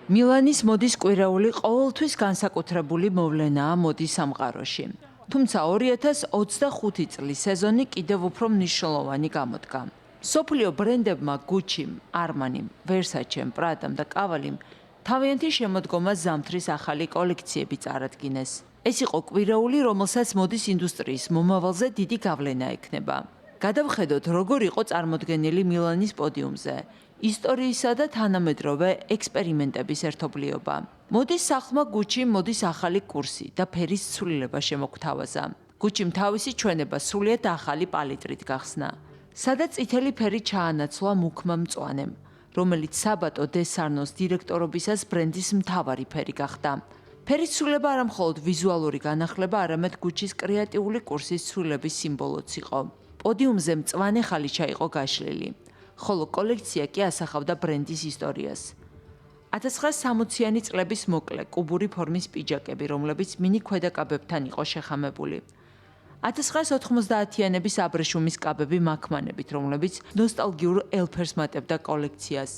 მილანის მოდის კვირეული ყოველთვის განსაკუთრებული მოვლენაა მოდის სამყაროში. თუმცა 2025 წლის სეზონი კიდევ უფრო მნიშვნელოვანი გამოდგა. სოფლიო ბრენდებმა გუჩიმ, არმანიმ, ვერსაჩემ, პრადამ და კავალიმ თავიანთი შემოდგომა ზამთრის ახალი კოლექციები წარადგინეს. ეს იყო კვირეული, რომელსაც მოდის ინდუსტრიის მომავალზე დიდი გავლენა ექნება. გადავხედოთ, როგორ იყო წარმოდგენილი მილანის პოდიუმზე. ისტორიისა და თანამედროვე ექსპერიმენტების ერთობლიობა. მოდის სახლმა გუჩიმ მოდის ახალი კურსი და ფერის ცვლილება შემოგთავაზა. გუჩიმ თავისი ჩვენება სრულიად ახალი პალიტრით გახსნა. სადაც წითელი ფერი ჩაანაცვლა მუქმა მწვანემ, რომელიც საბატო დე სარნოს დირექტორობისას ბრენდის მთავარი ფერი გახდა. ფერის ცვლილება არა მხოლოდ ვიზუალური განახლება, არამედ გუჩის კრეატიული კურსის ცვლილების სიმბოლოც იყო. პოდიუმზე მწვანე ხალიჩა იყო გაშლილი. ხოლო კოლექცია კი ასახავდა ბრენდის ისტორიას. 1960-იანი წლების მოკლე, კუბური ფორმის პიჯაკები, რომლებიც მინი ქვედაკაბებთან იყო შეხამებული. 1990-იანების აბრეშუმის კაბები მაქმანებით, რომლებიც ნოსტალგიურ ელფერს მატებდა კოლექციას.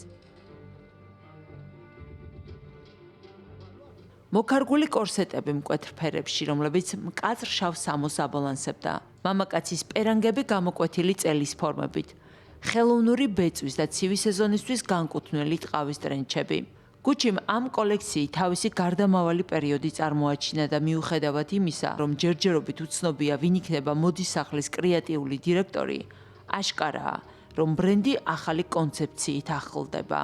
მოკარგული კორსეტები მკვეთრ ფერებში, რომლებიც მკაცრ შავ სამოს აბალანსებდა. მამაკაცის პერანგები გამოკვეთილი წელის ფორმებით. ხელოვნური ბეწვის და ცივი სეზონისთვის განკუთვნილი ტყავის ტრენჩები. გუჩიმ ამ კოლექციით თავისი გარდამავალი პერიოდი წარმოაჩინა და მიუხედავად იმისა, რომ ჯერჯერობით უცნობია, ვინ იქნება მოდის სახლის კრეატიული დირექტორი, აშკარაა, რომ ბრენდი ახალი კონცეფციით ახლდება.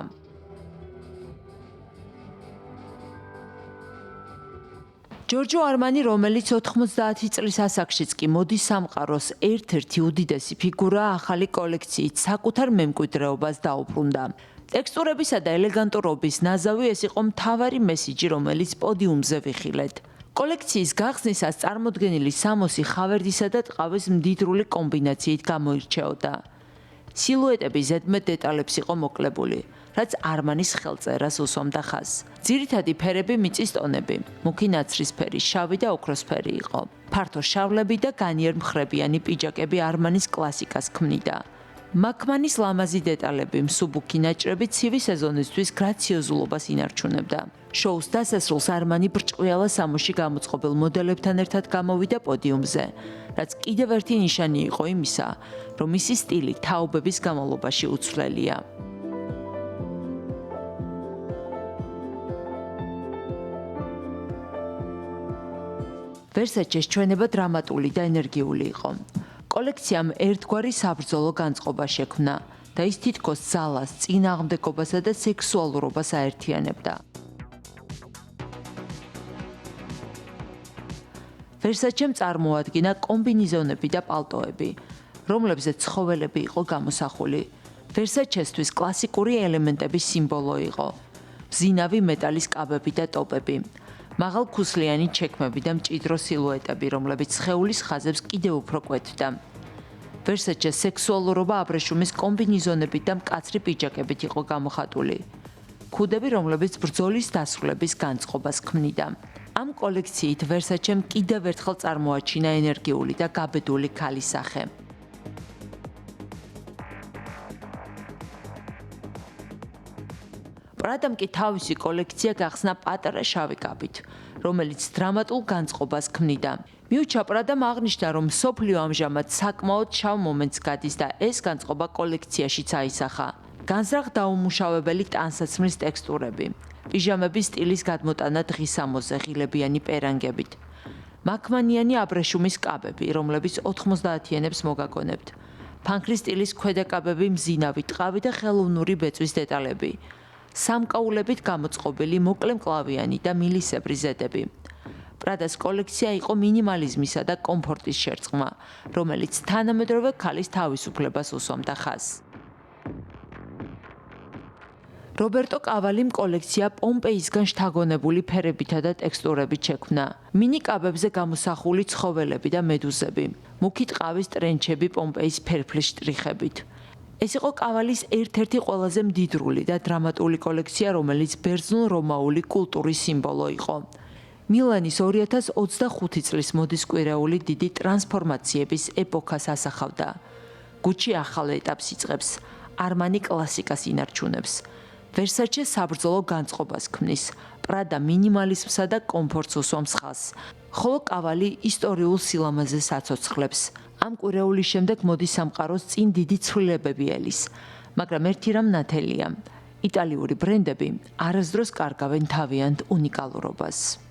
ჯორჯო არმანი, რომელიც 90 წლის ასაკშიც კი მოდის სამყაროს ერთ-ერთი უდიდესი ფიგურაა, ახალი კოლექციით საკუთარ მემკვიდრეობას დაუბრუნდა. ტექსტურებისა და ელეგანტურობის ნაზავი ეს იყო მთავარი მესიჯი, რომელიც პოდიუმზე ვიხილეთ. კოლექციის გახსნისას წარმოდგენილი სამოსი ხავერდისა და ტყავის მდიდრული კომბინაციით გამოირჩეოდა. სილუეტები ზედმეტ დეტალებს იყო მოკლებული, რაც არმანის ხელწერას უსვამდა ხაზს. ძირითადი ფერები მიწის ტონები, მუქი ნაცრისფერი, შავი და ოქროსფერი იყო. ფართო შავლები და განიერ-მხრებიანი პიჯაკები არმანის კლასიკას ქმნიდა. მაქმანის ლამაზი დეტალები, მსუბუქი ნაჭრები ცივი სეზონისთვის გრაციოზულობას ინარჩუნებდა. შოუს დასასრულს არმანი ბრჭყვიალა სამოში გამოწყობილ მოდელებთან ერთად გამოვიდა პოდიუმზე, რაც კიდევ ერთი ნიშანი იყო იმისა, რომ მისი სტილი თაობების განმავლობაში უცვლელია. ვერსაჩეს ჩვენება დრამატული და ენერგიული იყო. კოლექციამ ერთგვარი საბრძოლო განწყობა შექმნა და ის თითქოს ძალას, წინააღმდეგობასა და სექსუალურობას აერთიანებდა. ვერსაჩემ წარმოადგინა კომბინიზონები და პალტოები, რომლებზეც ცხოველები იყო გამოსახული. ვერსაჩესთვის კლასიკური ელემენტების სიმბოლო იყო. მზინავი მეტალის კაბები და ტოპები. მაღალქუსლიანი ჩექმები და მჭიდრო სილუეტები, რომლებიც სხეულის ხაზებს კიდევ უფრო კვეთდა. ვერსაჩეს სექსუალურობა აბრეშუმის კომბინიზონებით და მკაცრი პიჯაკებით იყო გამოხატული. ქუდები, რომლებიც ბრძოლის დასრულების განწყობას ქმნიდა. ამ კოლექციით ვერსაჩემ კიდევ ერთხელ წარმოაჩინა ენერგიული და გაბედული ქალის სახე. პრადამ კი თავისი კოლექცია გახსნა პატარა შავი კაბით, რომელიც დრამატულ განწყობას ქმნიდა. მიუჩა პრადამ აღნიშნა, რომ მსოფლიო ამჟამად საკმაოდ შავ მომენტს გადის და ეს განწყობა კოლექციაშიც აისახა. განზრახ დაუმუშავებელი ტანსაცმლის ტექსტურები, პიჟამების სტილის გადმოტანა დღის ამოზე ღილებიანი პერანგებით. მაქმანიანი აბრეშუმის კაბები, რომლებიც 90-იანებს მოგაგონებთ. ფანქრის სტილის ქვედაკაბები, მზინავი ტყავი და ხელოვნური ბეწვის დეტალები. სამკაულებით გამოწყობილი მოკლემკლავიანი და მილისებრი ზედები. პრადას კოლექცია იყო მინიმალიზმისა და კომფორტის შერწყმა, რომელიც თანამედროვე ქალის თავისუფლებას უსვამდა ხაზს. რობერტო კავალიმ კოლექცია პომპეისგან შთაგონებული ფერებითა და ტექსტურებით შექმნა. მინი კაბებზე გამოსახული ცხოველები და მედუზები, მუქი ტყავის ტრენჩები პომპეის ფერფლის შტრიხებით. ეს იყო კავალის ერთ-ერთი ყველაზე მდიდრული და დრამატული კოლექცია, რომელიც ბერძნულ-რომაული კულტურის სიმბოლო იყო. მილანის 2025 წლის მოდის კვირეული დიდი ტრანსფორმაციების ეპოქას ასახავდა. გუჩი ახალ ეტაპს იწყებს, არმანი კლასიკას ინარჩუნებს Versace საბრძოლო განწყობას ქმნის, Prada მინიმალიზმსა და კომფორტს უსვამს ხაზს, ხოლო კავალი ისტორიულ სილამაზეს აცოცხლებს. Ამ კვირეულის შემდეგ მოდის სამყაროს წინ დიდი ცვლილებები ელის, მაგრამ ერთი რამ ნათელია. იტალიური ბრენდები არასდროს კარგავენ თავიანთ უნიკალურობას.